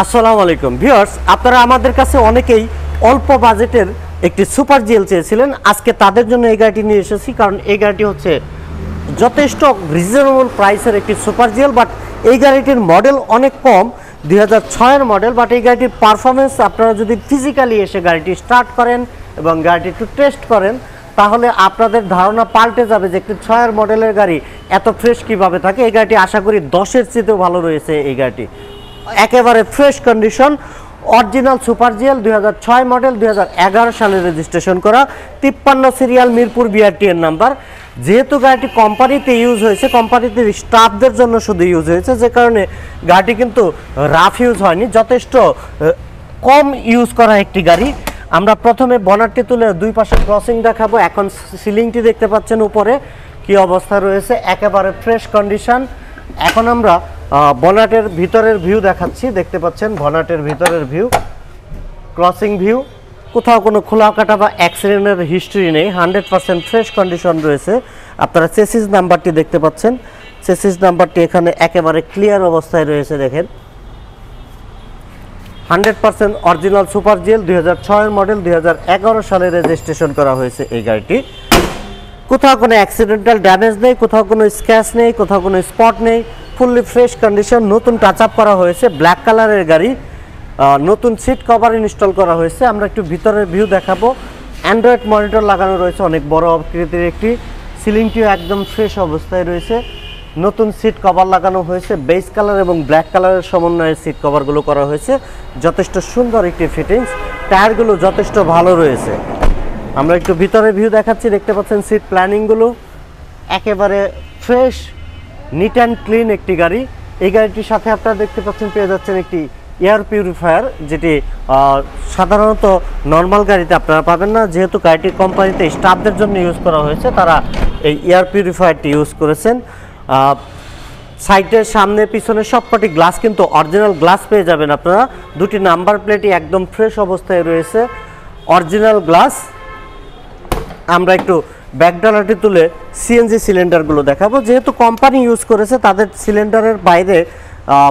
আসসালামু আলাইকুম ভিউয়ার্স, আপনারা আমাদের কাছে অনেকেই অল্প বাজেটের একটি সুপার জিএল চেয়েছিলেন। আজকে তাদের জন্য এই গাড়িটি নিয়ে এসেছি, কারণ এই গাড়িটি হচ্ছে যথেষ্ট রিজনেবল প্রাইসের একটি সুপার জিএল। বাট এই গাড়িটির মডেল অনেক কম, 2006-এর মডেল। বাট এই গাড়িটির পারফরমেন্স আপনারা যদি ফিজিক্যালি এসে গাড়িটি স্টার্ট করেন এবং গাড়িটি একটু টেস্ট করেন, তাহলে আপনাদের ধারণা পাল্টে যাবে যে একটি 6-এর মডেলের গাড়ি এত ফ্রেশ কীভাবে থাকে। এই গাড়িটি আশা করি 10-এর চেয়েও ভালো রয়েছে। এই গাড়িটি একেবারে fresh condition, original super GL, 2006 model, 2011 সালে রেজিস্ট্রেশন করা, 53 সিরিয়াল, মিরপুর বিআরটি এর নাম্বার। যেহেতু গাড়িটি কোম্পানিতে ইউজ হয়েছে, কোম্পানিতে স্টাফদের জন্য শুধু ইউজ হয়েছে, যে কারণে গাড়িটি কিন্তু রাফ ইউজ হয়নি, যথেষ্ট কম ইউজ করা একটি গাড়ি। আমরা প্রথমে বনারটি তুলে দুই পাশে ক্রসিং দেখাবো। এখন সিলিংটি দেখতে পাচ্ছেন উপরে কি অবস্থা রয়েছে, একেবারে ফ্রেশ কন্ডিশন। এখন আমরা বনাটের ভিতরের ভিউ দেখাচ্ছি। দেখতে পাচ্ছেন বনাটের ভিতরের ভিউ, ক্রসিং ভিউ, কোথাও কোনো খোলা কাটা বা অ্যাক্সিডেন্টের হিস্ট্রি নেই, 100% ফ্রেশ কন্ডিশন রয়েছে। আপনারা চেসিস নাম্বারটি দেখতে পাচ্ছেন, চেসিস নাম্বারটি এখানে একেবারে ক্লিয়ার অবস্থায় রয়েছে। দেখেন 100% অরিজিনাল সুপার জিএল, 2006-এর মডেল, 2011 সালে রেজিস্ট্রেশন করা হয়েছে এই গাড়িটি। কোথাও কোনো অ্যাক্সিডেন্টাল ড্যামেজ নেই, কোথাও কোনো স্ক্র্যাচ নেই, কোথাও কোনো স্পট নেই, ফুললি ফ্রেশ কন্ডিশন। নতুন টাচ আপ করা হয়েছে, ব্ল্যাক কালারের গাড়ি, নতুন সিট কভার ইনস্টল করা হয়েছে। আমরা একটু ভিতরের ভিউ দেখাবো। অ্যান্ড্রয়েড মনিটর লাগানো রয়েছে, অনেক বড় আকৃতির একটি। সিলিংটিও একদম ফ্রেশ অবস্থায় রয়েছে। নতুন সিট কভার লাগানো হয়েছে, বেজ কালার এবং ব্ল্যাক কালারের সমন্বয়ে সিট কভারগুলো করা হয়েছে। যথেষ্ট সুন্দর একটি ফিটিংস, টায়ারগুলো যথেষ্ট ভালো রয়েছে। আমরা একটু ভিতরে ভিউ দেখাচ্ছি। দেখতে পাচ্ছেন সিট প্ল্যানিংগুলো একেবারে ফ্রেশ, নিট অ্যান্ড ক্লিন একটি গাড়ি। এই গাড়িটির সাথে আপনারা দেখতে পাচ্ছেন পেয়ে যাচ্ছেন একটি এয়ার পিউরিফায়ার, যেটি সাধারণত নর্মাল গাড়িতে আপনারা পাবেন না। যেহেতু গাড়িটি কোম্পানিতে স্টাফদের জন্য ইউজ করা হয়েছে, তারা এই এয়ার পিউরিফায়ারটি ইউজ করেছেন। সাইডের সামনে পিছনে সবকটি গ্লাস কিন্তু অরিজিনাল গ্লাস পেয়ে যাবেন আপনারা। দুটি নাম্বার প্লেটই একদম ফ্রেশ অবস্থায় রয়েছে, অরিজিনাল গ্লাস। আমরা একটু ব্যাকডালাটি তুলে সিএনজি সিলিন্ডারগুলো দেখাবো। যেহেতু কোম্পানি ইউজ করেছে, তাদের সিলিন্ডারের বাইরে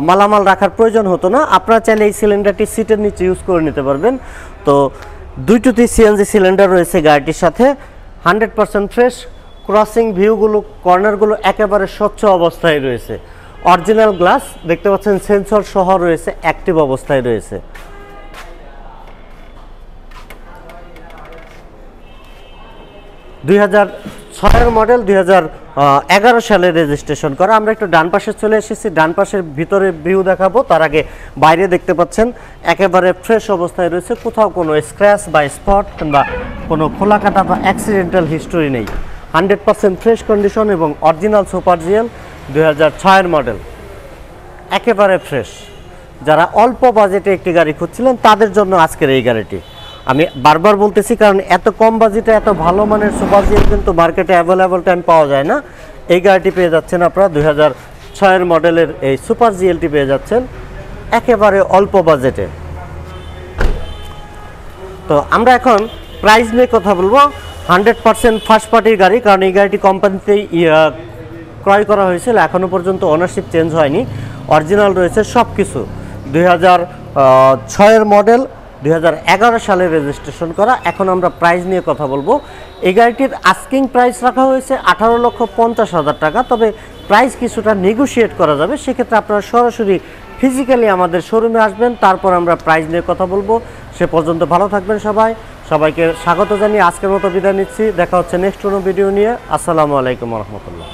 মালামাল রাখার প্রয়োজন হতো না। আপনারা চাইলে এই সিলিন্ডারটি সিটের নিচে ইউজ করে নিতে পারবেন। তো দুইটি সিএনজি সিলিন্ডার রয়েছে গাড়িটির সাথে, 100% ফ্রেশ। ক্রসিং ভিউগুলো, কর্নারগুলো একেবারে স্বচ্ছ অবস্থায় রয়েছে, অরিজিনাল গ্লাস। দেখতে পাচ্ছেন সেন্সর সহ রয়েছে, অ্যাক্টিভ অবস্থায় রয়েছে। 2006-এর মডেল, 2011 সালে রেজিস্ট্রেশন করা। আমরা একটু ডান পাশে চলে এসেছি, ডান পাশের ভিতরে ভিউ দেখাবো। তার আগে বাইরে দেখতে পাচ্ছেন একেবারে ফ্রেশ অবস্থায় রয়েছে, কোথাও কোনো স্ক্র্যাচ বা স্পট কিংবা কোনো খোলা কাটা বা অ্যাক্সিডেন্টাল হিস্টোরি নেই। 100% ফ্রেশ কন্ডিশন এবং অরিজিনাল সুপার জিএল, 2006-এর মডেল, একেবারে ফ্রেশ। যারা অল্প বাজেটে একটি গাড়ি খুঁজছিলেন, তাদের জন্য আজকের এই গাড়িটি। আমি বারবার বলতেছি, কারণ এত কম বাজেটে এত ভালো মানের সুপার জিএল কিন্তু মার্কেটে অ্যাভেলেবল টাইম পাওয়া যায় না। এই গাড়িটি পেয়ে যাচ্ছেন আপনারা, 2006-এর মডেলের এই সুপার জিএলটি পেয়ে যাচ্ছেন একেবারে অল্প বাজেটে। তো আমরা এখন প্রাইস নিয়ে কথা বলবো। 100% ফার্স্ট পার্টির গাড়ি, কারণ এই গাড়িটি কোম্পানিতেই ক্রয় করা হয়েছিল, এখনও পর্যন্ত ওনারশিপ চেঞ্জ হয়নি, অরিজিনাল রয়েছে সব কিছু। 2006-এর মডেল, 2011 সালে রেজিস্ট্রেশন করা। এখন আমরা প্রাইস নিয়ে কথা বলবো। এই গাড়িটির আস্কিং প্রাইস রাখা হয়েছে 18,50,000 টাকা, তবে প্রাইস কিছুটা নেগোশিয়েট করা যাবে। সেক্ষেত্রে আপনারা সরাসরি ফিজিক্যালি আমাদের শোরুমে আসবেন, তারপর আমরা প্রাইস নিয়ে কথা বলবো। সে পর্যন্ত ভালো থাকবেন সবাইকে স্বাগত জানিয়ে আজকের মতো বিদায় নিচ্ছি। দেখা হচ্ছে নেক্সট কোনো ভিডিও নিয়ে। আসসালামু আলাইকুম রহমতুল্লাহ।